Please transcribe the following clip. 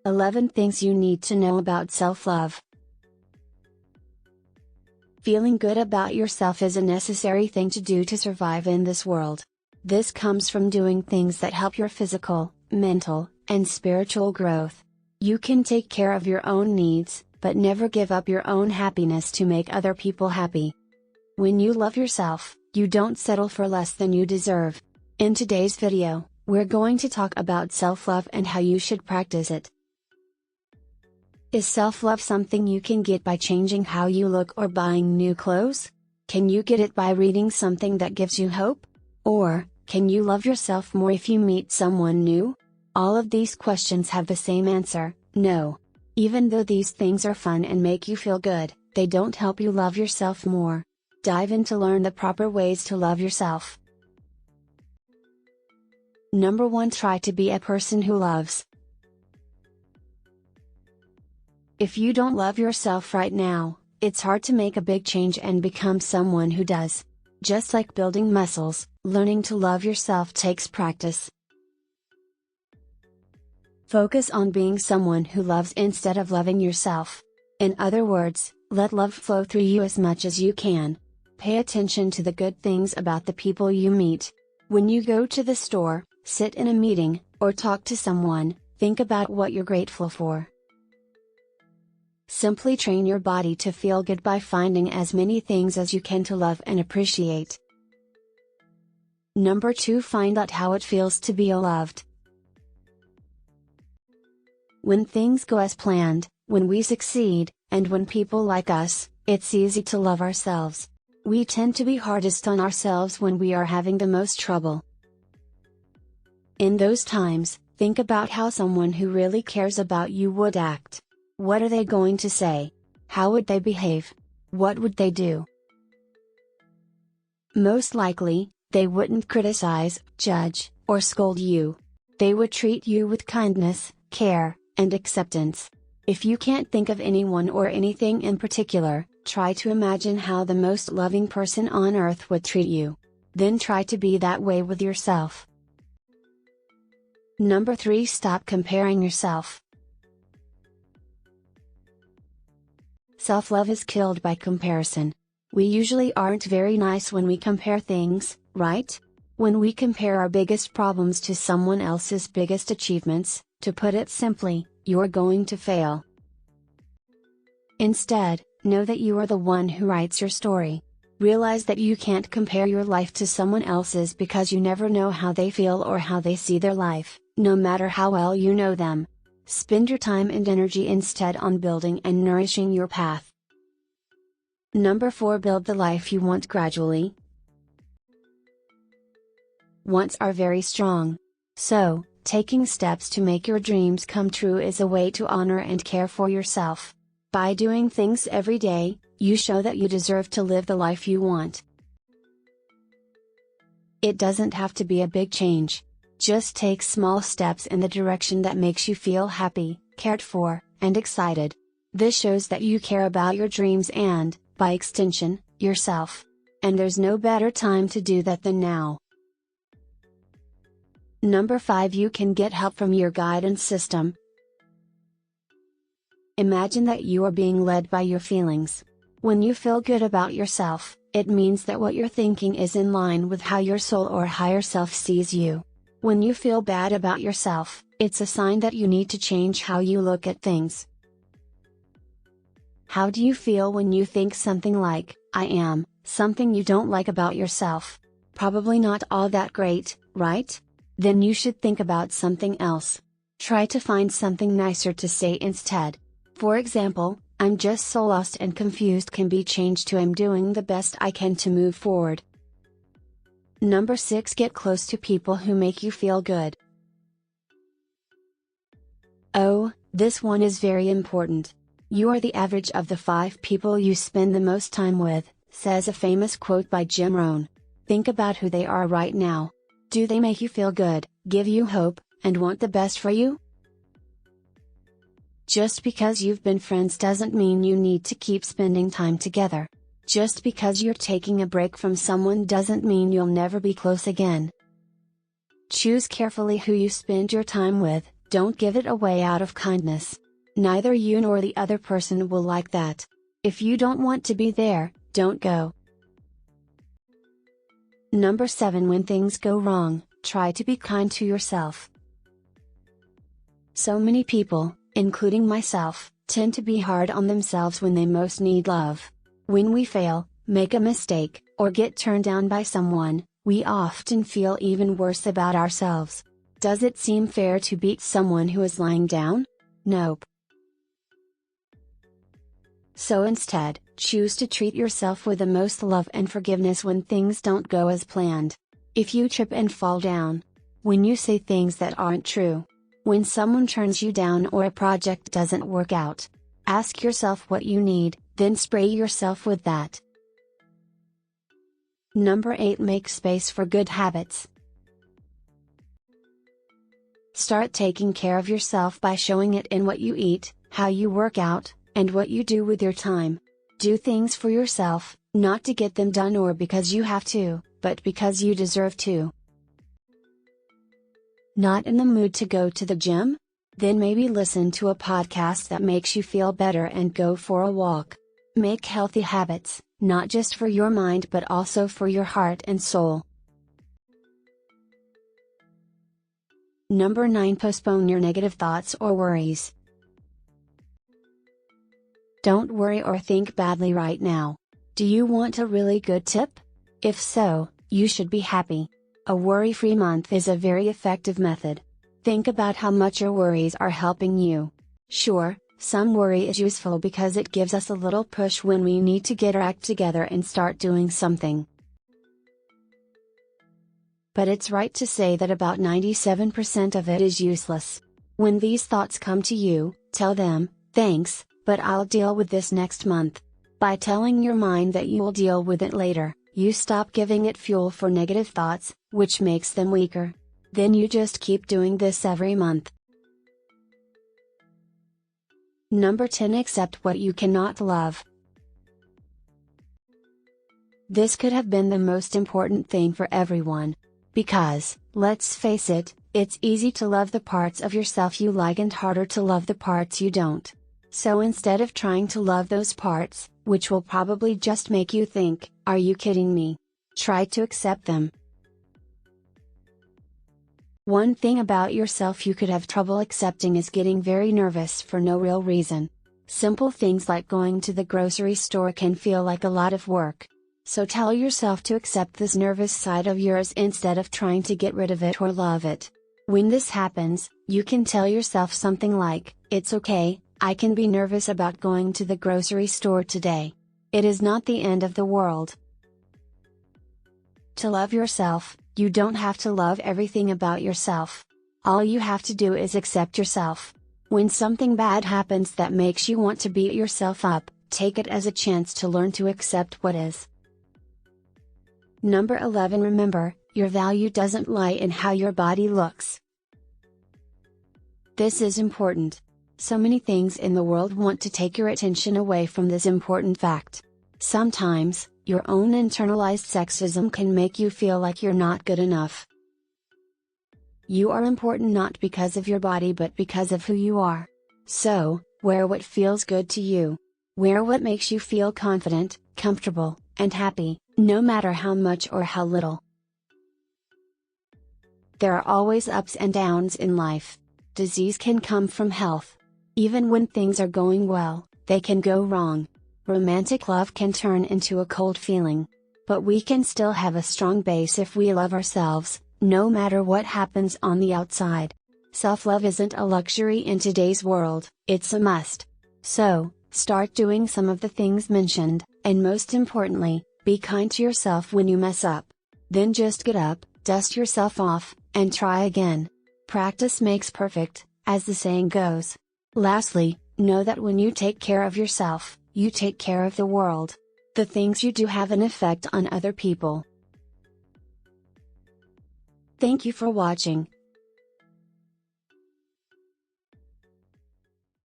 11 Things you need to know about self-love. Feeling good about yourself is a necessary thing to do to survive in this world. This comes from doing things that help your physical, mental, and spiritual growth. You can take care of your own needs, but never give up your own happiness to make other people happy. When you love yourself, you don't settle for less than you deserve. In today's video, we're going to talk about self-love and how you should practice it. Is self-love something you can get by changing how you look or buying new clothes? Can you get it by reading something that gives you hope? Or, can you love yourself more if you meet someone new? All of these questions have the same answer: no. Even though these things are fun and make you feel good, they don't help you love yourself more. Dive in to learn the proper ways to love yourself. Number 1. Try to be a person who loves. If you don't love yourself right now, it's hard to make a big change and become someone who does. Just like building muscles, learning to love yourself takes practice. Focus on being someone who loves instead of loving yourself. In other words, let love flow through you as much as you can. Pay attention to the good things about the people you meet. When you go to the store, sit in a meeting, or talk to someone, think about what you're grateful for. Simply train your body to feel good by finding as many things as you can to love and appreciate. Number 2. Find out how it feels to be loved. When things go as planned, when we succeed, and when people like us, it's easy to love ourselves. We tend to be hardest on ourselves when we are having the most trouble. In those times, think about how someone who really cares about you would act. What are they going to say? How would they behave? What would they do? Most likely, they wouldn't criticize, judge, or scold you. They would treat you with kindness, care, and acceptance. If you can't think of anyone or anything in particular, try to imagine how the most loving person on earth would treat you. Then try to be that way with yourself. Number 3. Stop comparing yourself. Self-love is killed by comparison. We usually aren't very nice when we compare things, right? When we compare our biggest problems to someone else's biggest achievements, to put it simply, you're going to fail. Instead, know that you are the one who writes your story. Realize that you can't compare your life to someone else's because you never know how they feel or how they see their life, no matter how well you know them. Spend your time and energy instead on building and nourishing your path. Number 4. Build the life you want gradually. Wants are very strong. So, taking steps to make your dreams come true is a way to honor and care for yourself. By doing things every day, you show that you deserve to live the life you want. It doesn't have to be a big change. Just take small steps in the direction that makes you feel happy, cared for, and excited. This shows that you care about your dreams and, by extension, yourself. And there's no better time to do that than now. Number 5. You can get help from your guidance system. Imagine that you are being led by your feelings. When you feel good about yourself, it means that what you're thinking is in line with how your soul or higher self sees you. When you feel bad about yourself, it's a sign that you need to change how you look at things. How do you feel when you think something like, "I am," something you don't like about yourself? Probably not all that great, right? Then you should think about something else. Try to find something nicer to say instead. For example, "I'm just so lost and confused" can be changed to "I'm doing the best I can to move forward." Number 6. Get close to people who make you feel good. Oh, this one is very important. You are the average of the 5 people you spend the most time with, says a famous quote by Jim Rohn. Think about who they are right now. Do they make you feel good, give you hope, and want the best for you? Just because you've been friends doesn't mean you need to keep spending time together. Just because you're taking a break from someone doesn't mean you'll never be close again. Choose carefully who you spend your time with, Don't give it away out of kindness. Neither you nor the other person will like that. If you don't want to be there, don't go. Number 7. When things go wrong, try to be kind to yourself. So many people, including myself, tend to be hard on themselves when they most need love. When we fail, make a mistake, or get turned down by someone, we often feel even worse about ourselves. Does it seem fair to beat someone who is lying down? Nope. So instead, choose to treat yourself with the most love and forgiveness when things don't go as planned. If you trip and fall down, when you say things that aren't true, when someone turns you down or a project doesn't work out, ask yourself what you need, then spray yourself with that. Number 8. Make space for good habits. Start taking care of yourself by showing it in what you eat, how you work out, and what you do with your time. Do things for yourself, not to get them done or because you have to, but because you deserve to. Not in the mood to go to the gym? Then maybe listen to a podcast that makes you feel better and go for a walk. Make healthy habits, not just for your mind but also for your heart and soul. Number 9. Postpone your negative thoughts or worries. Don't worry or think badly right now. Do you want a really good tip? If so, you should be happy. A worry-free month is a very effective method. Think about how much your worries are helping you. Sure, some worry is useful because it gives us a little push when we need to get our act together and start doing something. But it's right to say that about 97% of it is useless. When these thoughts come to you, tell them, "Thanks, but I'll deal with this next month." By telling your mind that you will deal with it later, you stop giving it fuel for negative thoughts, which makes them weaker. Then you just keep doing this every month. Number 10. Accept what you cannot love. This could have been the most important thing for everyone. Because, let's face it, it's easy to love the parts of yourself you like and harder to love the parts you don't. So instead of trying to love those parts, which will probably just make you think, "Are you kidding me?" try to accept them. One thing about yourself you could have trouble accepting is getting very nervous for no real reason. Simple things like going to the grocery store can feel like a lot of work. So tell yourself to accept this nervous side of yours instead of trying to get rid of it or love it. When this happens, you can tell yourself something like, "It's okay, I can be nervous about going to the grocery store today. It is not the end of the world." To love yourself, you don't have to love everything about yourself. All you have to do is accept yourself. When something bad happens that makes you want to beat yourself up, take it as a chance to learn to accept what is. Number 11. Remember, your value doesn't lie in how your body looks. This is important. So many things in the world want to take your attention away from this important fact. Sometimes, your own internalized sexism can make you feel like you're not good enough. You are important not because of your body but because of who you are. So, wear what feels good to you. Wear what makes you feel confident, comfortable, and happy, no matter how much or how little. There are always ups and downs in life. Disease can come from health. Even when things are going well, they can go wrong. Romantic love can turn into a cold feeling. But we can still have a strong base if we love ourselves, no matter what happens on the outside. Self-love isn't a luxury in today's world, it's a must. So, start doing some of the things mentioned, and most importantly, be kind to yourself when you mess up. Then just get up, dust yourself off, and try again. Practice makes perfect, as the saying goes. Lastly, know that when you take care of yourself, you take care of the world. The things you do have an effect on other people. Thank you for watching.